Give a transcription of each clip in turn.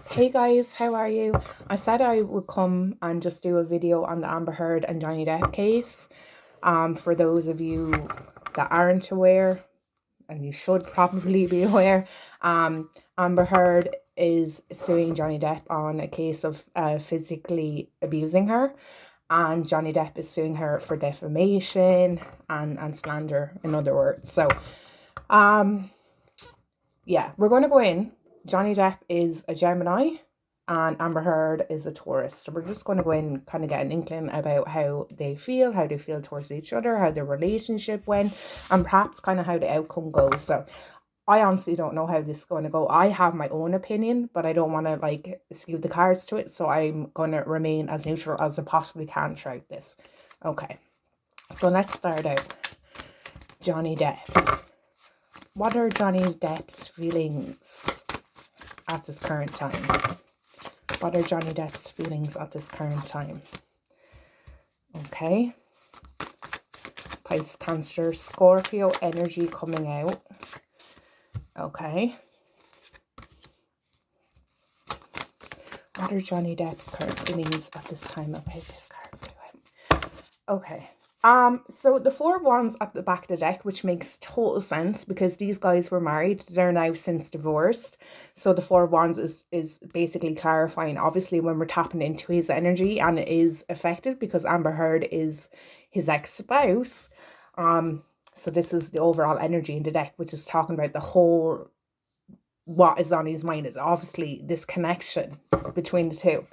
Hey guys, how are you? I said I would come and just do a video on the Amber Heard and Johnny Depp case. For those of you that aren't aware, and you should probably be aware, Amber Heard is suing Johnny Depp on a case of physically abusing her, and Johnny Depp is suing her for defamation and slander, in other words. So, um, yeah, we're going to go in. Johnny Depp is a Gemini and Amber Heard is a Taurus. So we're just going to go in and kind of get an inkling about how they feel towards each other, how their relationship went, and perhaps kind of how the outcome goes. So I honestly don't know how this is going to go. I have my own opinion, but I don't want to like skew the cards to it. So I'm going to remain as neutral as I possibly can throughout this. Okay, so let's start out. Johnny Depp. What are Johnny Depp's feelings at this current time? What are Johnny Depp's feelings at this current time? Okay. Pisces, Cancer, Scorpio energy coming out. Okay. What are Johnny Depp's current feelings at this time about this card? Okay. So the Four of Wands at the back of the deck, which makes total sense because these guys were married. They're now since divorced. So the Four of Wands is basically clarifying, obviously, when we're tapping into his energy, and it is affected because Amber Heard is his ex-spouse. So this is the overall energy in the deck, which is talking about the whole, what is on his mind is obviously this connection between the two.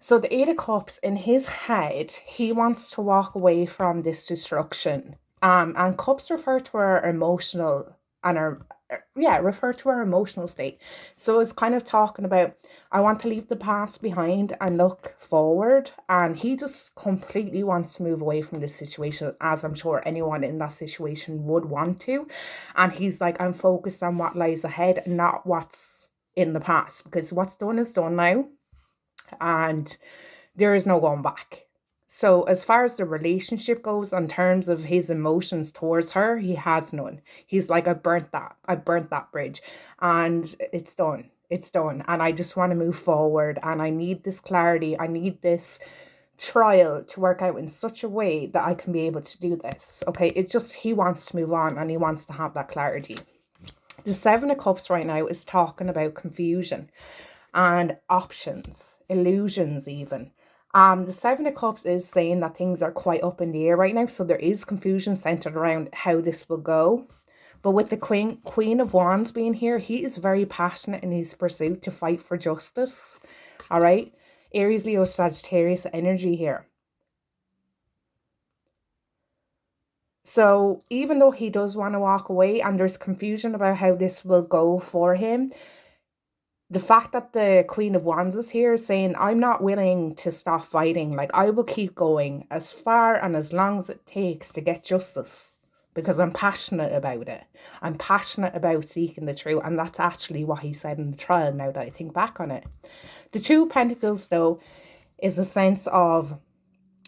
So the Eight of Cups, in his head, he wants to walk away from this destruction. And cups refer to our emotional and refer to our emotional state. So it's kind of talking about, I want to leave the past behind and look forward. And he just completely wants to move away from this situation, as I'm sure anyone in that situation would want to. And he's like, I'm focused on what lies ahead, not what's in the past, because what's done is done now. And there is no going back. So as far as the relationship goes, in terms of his emotions towards her, he has none. He's like, I burnt that bridge, and it's done. It's done. And I just want to move forward, and I need this clarity. I need this trial to work out in such a way that I can be able to do this. Okay, it's just, he wants to move on and he wants to have that clarity. The Seven of Cups right now is talking about confusion and options, illusions even. The Seven of Cups is saying that things are quite up in the air right now, so there is confusion centered around how this will go. But with the Queen of Wands being here, he is very passionate in his pursuit to fight for justice. All right, Aries, Leo, Sagittarius energy here. So even though he does want to walk away and there's confusion about how this will go for him, the fact that the Queen of Wands is here is saying, I'm not willing to stop fighting. Like, I will keep going as far and as long as it takes to get justice, because I'm passionate about it. I'm passionate about seeking the truth. And that's actually what he said in the trial, now that I think back on it. The Two of Pentacles, though, is a sense of,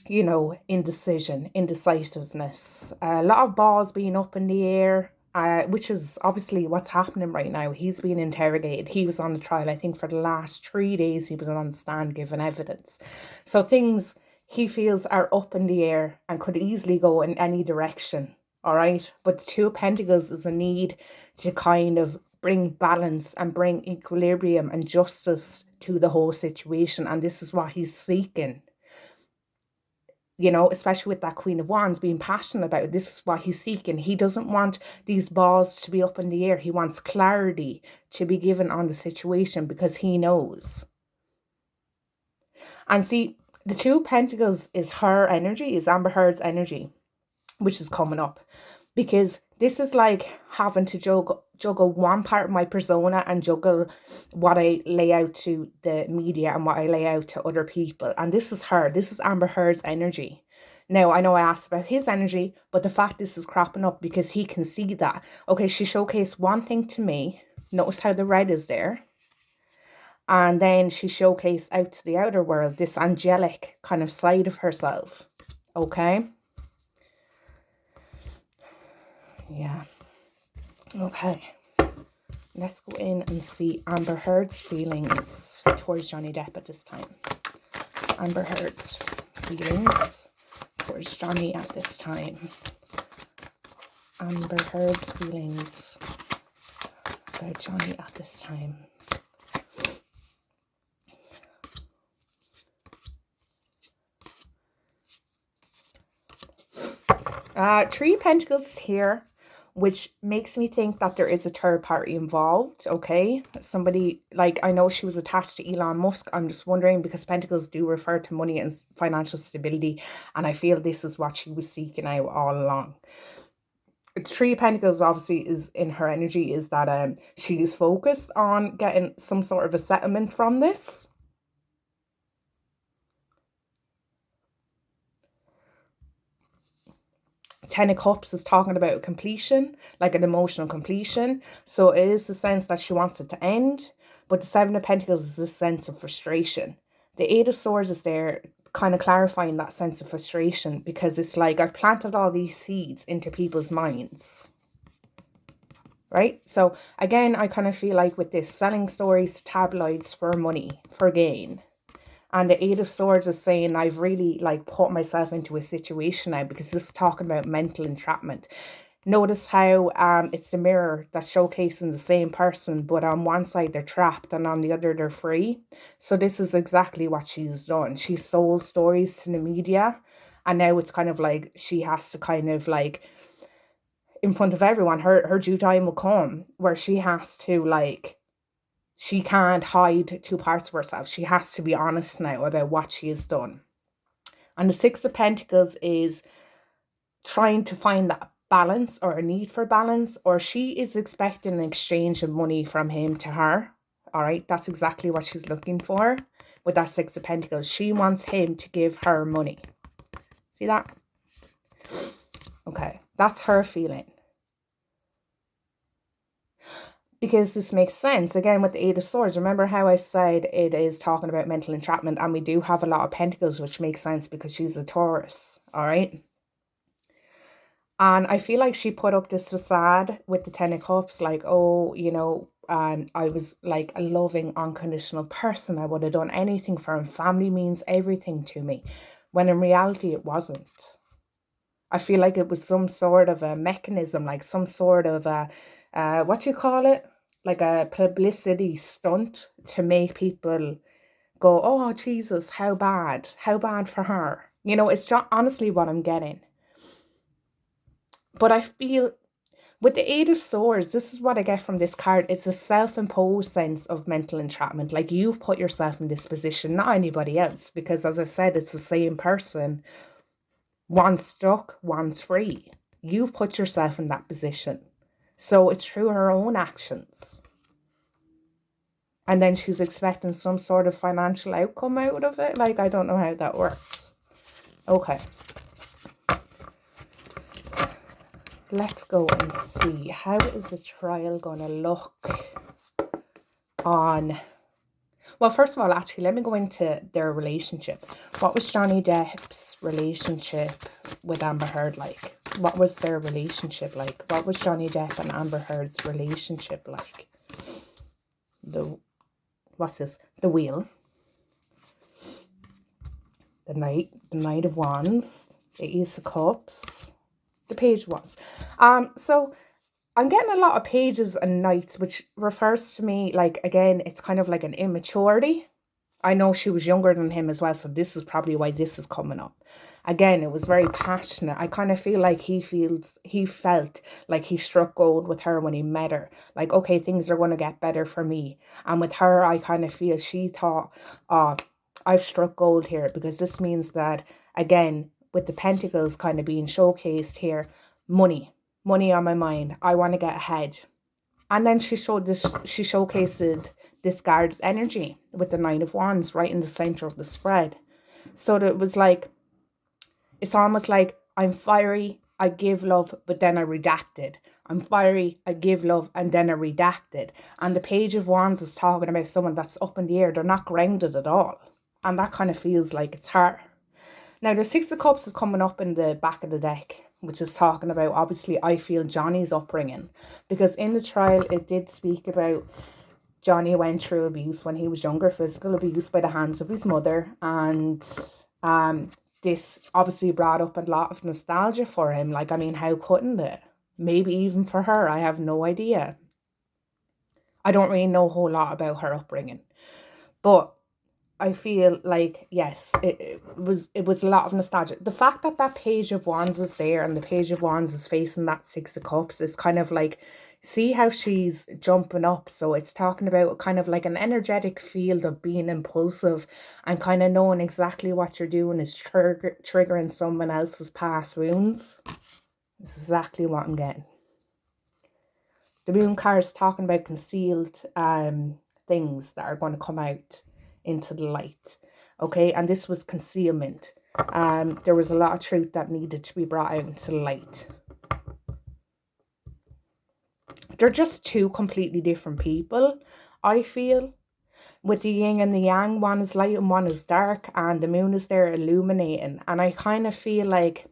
you know, indecision, indecisiveness. A lot of balls being up in the air. Which is obviously what's happening right now. He's being interrogated. He was on the trial, I think, for the last 3 days. He was on the stand giving evidence. So things he feels are up in the air and could easily go in any direction. All right. But the Two of Pentacles is a need to kind of bring balance and bring equilibrium and justice to the whole situation. And this is what he's seeking. You know, especially with that Queen of Wands being passionate about it. This is what he's seeking. He doesn't want these balls to be up in the air. He wants clarity to be given on the situation because he knows. And see, the Two of Pentacles is her energy, is Amber Heard's energy, which is coming up. Because this is like having to juggle one part of my persona and juggle what I lay out to the media and what I lay out to other people. And this is her. This is Amber Heard's energy. Now, I know I asked about his energy, but the fact this is cropping up because he can see that. Okay, she showcased one thing to me. Notice how the red is there. And then she showcased out to the outer world this angelic kind of side of herself. Okay. Yeah. Okay. Let's go in and see Amber Heard's feelings towards Johnny Depp at this time. Amber Heard's feelings towards Johnny at this time. Amber Heard's feelings about Johnny at this time. Three of Pentacles here, which makes me think that there is a third party involved, okay? Somebody, like, I know she was attached to Elon Musk. I'm just wondering, because Pentacles do refer to money and financial stability, and I feel this is what she was seeking out all along. Three of Pentacles obviously is in her energy, is that she is focused on getting some sort of a settlement from this. Ten of Cups is talking about completion, like an emotional completion. So it is the sense that she wants it to end. But the Seven of Pentacles is this sense of frustration. The Eight of Swords is there kind of clarifying that sense of frustration, because it's like I've planted all these seeds into people's minds. Right? So again, I kind of feel like with this, selling stories to tabloids for money, for gain. And the Eight of Swords is saying I've really like put myself into a situation now, because this is talking about mental entrapment. Notice how it's the mirror that's showcasing the same person, but on one side they're trapped and on the other they're free. So this is exactly what she's done. She sold stories to the media, and now it's kind of like she has to kind of like, in front of everyone, her due time will come where she has to like, she can't hide two parts of herself. She has to be honest now about what she has done. And the Six of Pentacles is trying to find that balance, or a need for balance, or she is expecting an exchange of money from him to her. All right, that's exactly what she's looking for with that Six of Pentacles. She wants him to give her money. See that? Okay, that's her feeling. Because this makes sense. Again, with the Eight of Swords, remember how I said it is talking about mental entrapment, and we do have a lot of Pentacles, which makes sense because she's a Taurus, all right? And I feel like she put up this facade with the Ten of Cups, like, oh, you know, I was like a loving, unconditional person. I would have done anything for him. Family means everything to me. When in reality, it wasn't. I feel like it was some sort of a mechanism, like some sort of a, what do you call it? Like a publicity stunt to make people go, oh, Jesus, how bad for her. You know, it's just honestly what I'm getting. But I feel with the Eight of Swords, this is what I get from this card. It's a self-imposed sense of mental entrapment. Like, you've put yourself in this position, not anybody else. Because as I said, it's the same person. One's stuck, one's free. You've put yourself in that position. So it's through her own actions. And then she's expecting some sort of financial outcome out of it. Like, I don't know how that works. Okay. Let's go and see. How is the trial going to look on... Well, first of all, actually, let me go into their relationship. What was Johnny Depp's relationship with Amber Heard like? What was their relationship like? What was Johnny Depp and Amber Heard's relationship like? What's this? The Wheel. The Knight of Wands. The Ace of Cups. The Page of Wands. So I'm getting a lot of pages and knights, which refers to me, like, again, it's kind of like an immaturity. I know she was younger than him as well, so this is probably why this is coming up. Again, it was very passionate. I kind of feel like he felt like he struck gold with her when he met her. Like, okay, things are going to get better for me. And with her, I kind of feel she thought, oh, I've struck gold here, because this means that, again, with the Pentacles kind of being showcased here, money on my mind. I want to get ahead. And then she showcased this guarded energy with the Nine of Wands right in the center of the spread. So that it was like, it's almost like I'm fiery, I give love, but then I redacted. I'm fiery, I give love, and then I redacted. And the Page of Wands is talking about someone that's up in the air. They're not grounded at all. And that kind of feels like it's her. Now, the Six of Cups is coming up in the back of the deck. which is talking about, obviously, I feel Johnny's upbringing. Because in the trial, it did speak about Johnny went through abuse when he was younger, physical abuse by the hands of his mother. And this obviously brought up a lot of nostalgia for him. Like, I mean, how couldn't it? Maybe even for her, I have no idea. I don't really know a whole lot about her upbringing. But I feel like, yes, it was a lot of nostalgia. The fact that that Page of Wands is there and the Page of Wands is facing that Six of Cups is kind of like, see how she's jumping up. So it's talking about kind of like an energetic field of being impulsive and kind of knowing exactly what you're doing is triggering someone else's past wounds. This is exactly what I'm getting. The Moon card is talking about concealed things that are going to come out into the light. Okay, and this was concealment. There was a lot of truth that needed to be brought out into the light. They're just two completely different people, I feel. With the yin and the yang, one is light and one is dark, and the moon is there illuminating. And I kind of feel like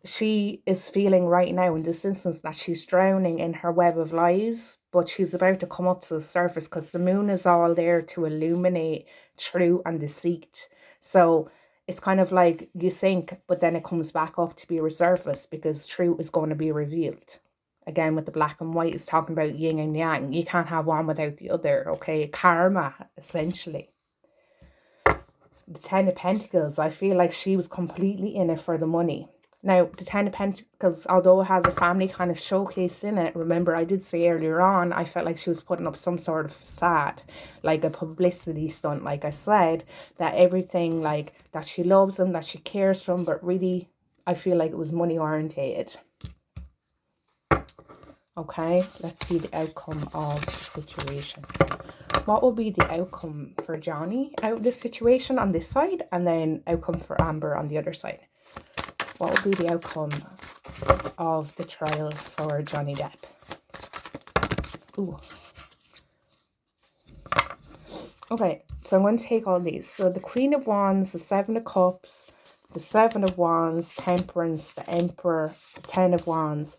she is feeling right now in this instance that she's drowning in her web of lies, but she's about to come up to the surface because the moon is all there to illuminate truth and deceit. So it's kind of like you sink, but then it comes back up to be resurfaced because truth is going to be revealed. Again, with the black and white, it's talking about yin and yang. You can't have one without the other, okay? Karma, essentially. The Ten of Pentacles, I feel like she was completely in it for the money. Now, the Ten of Pentacles, although it has a family kind of showcase in it, remember I did say earlier on, I felt like she was putting up some sort of facade, like a publicity stunt, like I said, that everything, like, that she loves him, that she cares for him, but really, I feel like it was money orientated. Okay, let's see the outcome of the situation. What will be the outcome for Johnny out of this situation on this side, and then outcome for Amber on the other side? What will be the outcome of the trial for Johnny Depp? Ooh. Okay, so I'm going to take all these. So the Queen of Wands, the Seven of Cups, the Seven of Wands, Temperance, the Emperor, the Ten of Wands.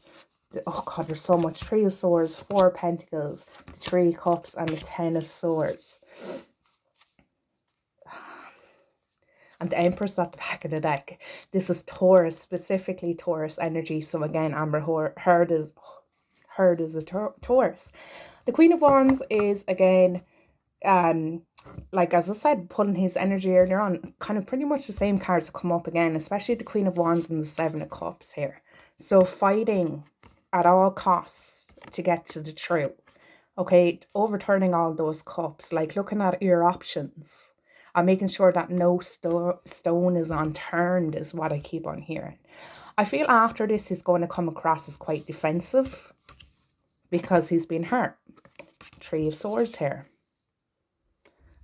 Oh God, there's so much. Three of Swords, Four of Pentacles, the Three of Cups, and the Ten of Swords. And the Empress at the back of the deck. This is Taurus, specifically Taurus energy. So again, Amber Heard is a Taurus. The Queen of Wands is, again, like as I said, pulling his energy earlier on, kind of pretty much the same cards that come up again, especially the Queen of Wands and the Seven of Cups here. So fighting at all costs to get to the truth. Okay, overturning all those cups, like looking at your options and making sure that no stone is unturned is what I keep on hearing. I feel after this he's going to come across as quite defensive because he's been hurt. Three of Swords here.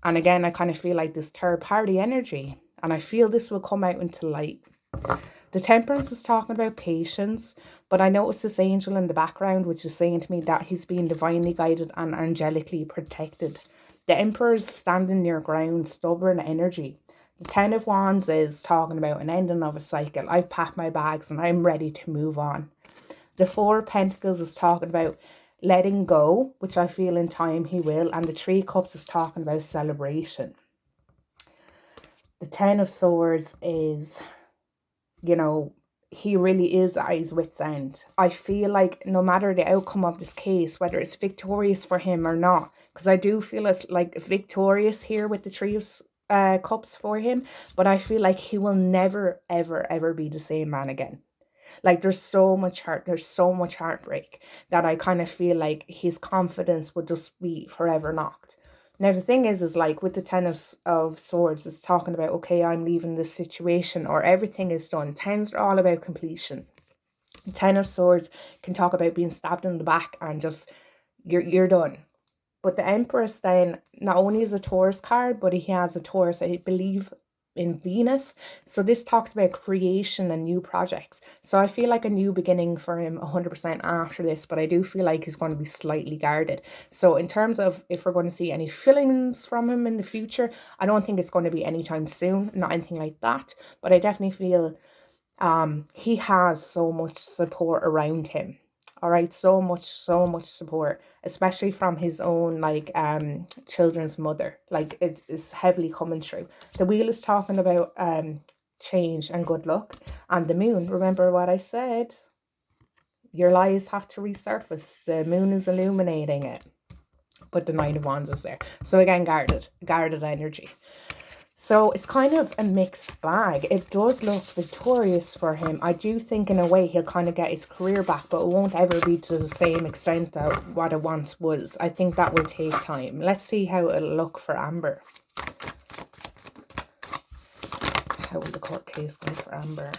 And again, I kind of feel like this third party energy, and I feel this will come out into light. The Temperance is talking about patience, but I notice this angel in the background, which is saying to me that he's being divinely guided and angelically protected. The Emperor is standing your ground, stubborn energy. The Ten of Wands is talking about an ending of a cycle. I've packed my bags and I'm ready to move on. The Four of Pentacles is talking about letting go, which I feel in time he will. And the Three of Cups is talking about celebration. The Ten of Swords is, you know, he really is at his wit's end. I feel like no matter the outcome of this case, whether it's victorious for him or not, because I do feel it's like victorious here with the Three of Cups for him, but I feel like he will never, ever, ever be the same man again. Like there's so much hurt, there's so much heartbreak that I kind of feel like his confidence would just be forever knocked. Now the thing is like with the Ten of Swords, it's talking about, okay, I'm leaving this situation or everything is done. Tens are all about completion. The Ten of Swords can talk about being stabbed in the back and just, you're done. But the Empress then, not only is a Taurus card, but he has a Taurus, I believe, in Venus. So this talks about creation and new projects. So I feel like a new beginning for him 100% after this, but I do feel like he's going to be slightly guarded. So in terms of if we're going to see any fillings from him in the future, I don't think it's going to be anytime soon, not anything like that. But I definitely feel He has so much support around him. All right, so much support, especially from his own like children's mother. Like it is heavily coming through. The wheel is talking about change and good luck, and the moon. Remember what I said? Your lies have to resurface. The moon is illuminating it, but the Knight of Wands is there. So again, guarded energy. So it's kind of a mixed bag. It does look victorious for him. I do think in a way he'll kind of get his career back, but it won't ever be to the same extent that what it once was. I think that will take time. Let's see how it'll look for Amber. How will the court case go for Amber?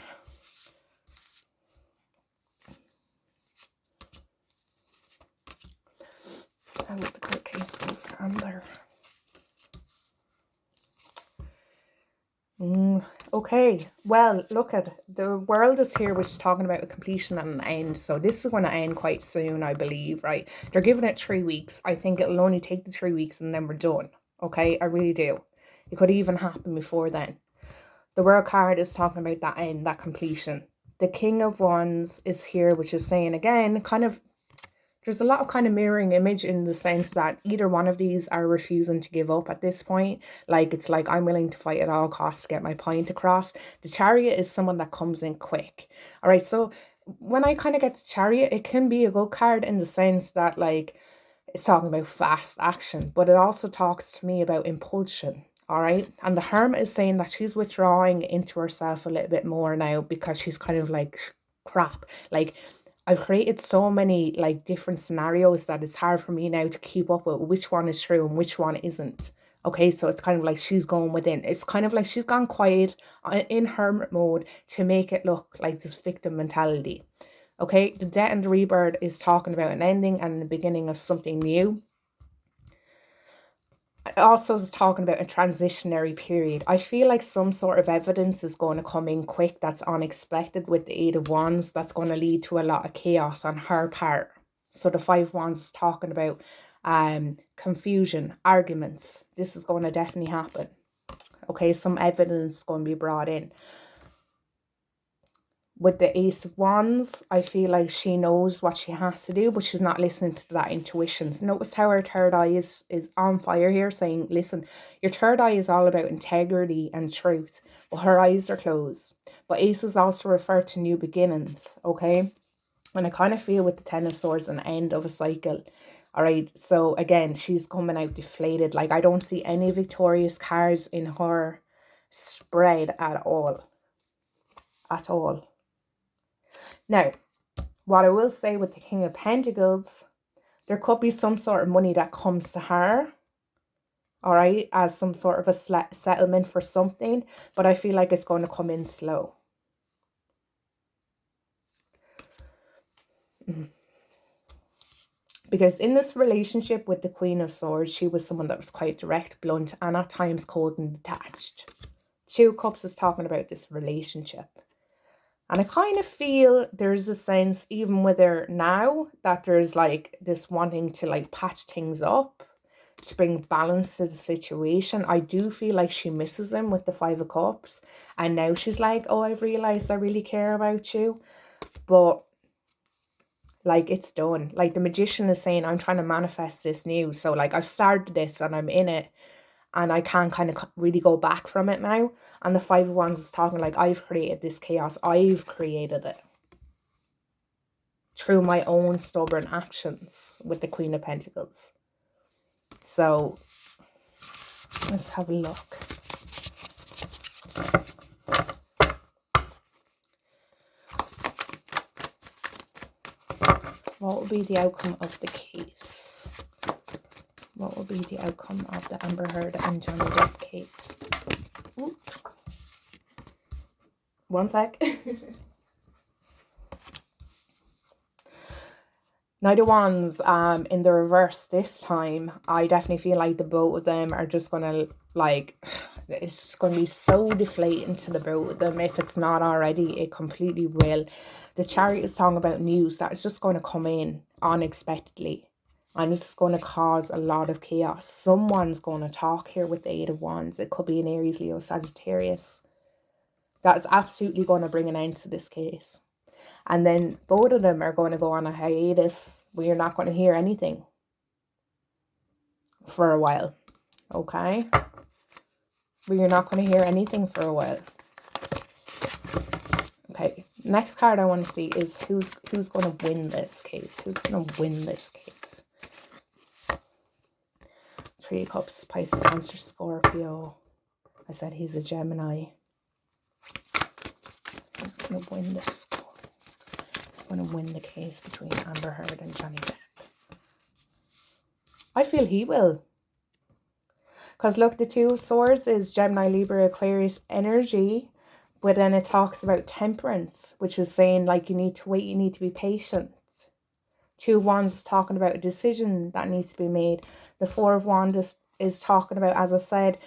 How will the court case go for Amber? Okay, well, look at the world is here, which is talking about a completion and an end. So this is going to end quite soon, I believe, right? They're giving it 3 weeks. I think it'll only take the 3 weeks and then we're done. Okay, I really do. It could even happen before then. The world card is talking about that end, that completion. The King of Wands is here, which is saying again, kind of, there's a lot of kind of mirroring image in the sense that either one of these are refusing to give up at this point. Like, it's like, I'm willing to fight at all costs to get my point across. The Chariot is someone that comes in quick. All right, so when I kind of get the Chariot, it can be a good card in the sense that, like, it's talking about fast action, but it also talks to me about impulsion. All right. And the Hermit is saying that she's withdrawing into herself a little bit more now because she's kind of like, crap. Like, I've created so many like different scenarios that it's hard for me now to keep up with which one is true and which one isn't. Okay, so it's kind of like she's going within. It's kind of like she's gone quiet in hermit mode to make it look like this victim mentality. Okay, the Death and the Rebirth is talking about an ending and the beginning of something new. It also is talking about a transitionary period. I feel like some sort of evidence is going to come in quick that's unexpected with the Eight of Wands. That's going to lead to a lot of chaos on her part. So the Five of Wands is talking about confusion, arguments. This is going to definitely happen. Okay, some evidence is going to be brought in. With the Ace of Wands, I feel like she knows what she has to do, but she's not listening to that intuition. Notice how her third eye is on fire here, saying, listen, your third eye is all about integrity and truth, but her eyes are closed. But aces also refer to new beginnings, okay? And I kind of feel with the Ten of Swords an end of a cycle. All right, so again, she's coming out deflated. Like, I don't see any victorious cards in her spread at all. At all. Now, what I will say with the King of Pentacles, there could be some sort of money that comes to her, all right, as some sort of a settlement for something, but I feel like it's going to come in slow. Because in this relationship with the Queen of Swords, she was someone that was quite direct, blunt, and at times cold and detached. Two of Cups is talking about this relationship. And I kind of feel there's a sense, even with her now, that there's like this wanting to like patch things up, to bring balance to the situation. I do feel like she misses him with the Five of Cups. And now she's like, oh, I've realized I really care about you. But like, it's done. Like, the Magician is saying, I'm trying to manifest this new. So like, I've started this and I'm in it. And I can't kind of really go back from it now. And the Five of Wands is talking like, I've created this chaos. I've created it through my own stubborn actions with the Queen of Pentacles. So let's have a look. What will be the outcome of the case? What will be the outcome of the Amber Heard and Johnny Depp case? Ooh. One sec. Knight of Wands in the reverse this time. I definitely feel like the both of them are just going to, like, it's just going to be so deflating to the both of them. If it's not already, it completely will. The Chariot is talking about news that is just going to come in unexpectedly. And this is going to cause a lot of chaos. Someone's going to talk here with the Eight of Wands. It could be an Aries, Leo, Sagittarius. That's absolutely going to bring an end to this case. And then both of them are going to go on a hiatus where you're not going to hear anything for a while. Okay? Where you're not going to hear anything for a while. Okay, next card I want to see is who's going to win this case. Who's going to win this case? Three of Cups, Pisces, Cancer, Scorpio. I said he's a Gemini. Who's going to win this? Who's going to win the case between Amber Heard and Johnny Depp? I feel he will. Because look, the Two of Swords is Gemini, Libra, Aquarius energy. But then it talks about temperance, which is saying like you need to wait, you need to be patient. Two of Wands is talking about a decision that needs to be made. The Four of Wands is talking about, as I said,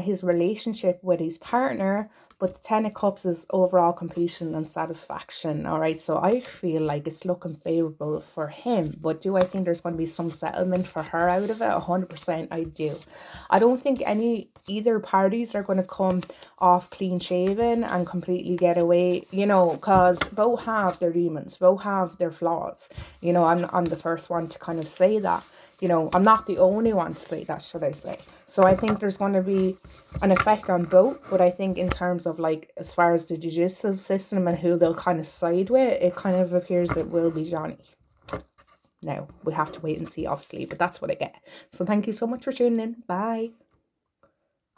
his relationship with his partner. But the Ten of Cups is overall completion and satisfaction. All right, so I feel like it's looking favorable for him. But do I think there's going to be some settlement for her out of it? 100% I do. I don't think either parties are going to come off clean shaven and completely get away, you know, because both have their demons, both have their flaws. You know, I'm the first one to kind of say that. You know, I'm not the only one to say that, should I say. So I think there's going to be an effect on both. But I think in terms of like, as far as the judicial system and who they'll kind of side with, it kind of appears it will be Johnny. Now, we have to wait and see, obviously, but that's what I get. So thank you so much for tuning in. Bye.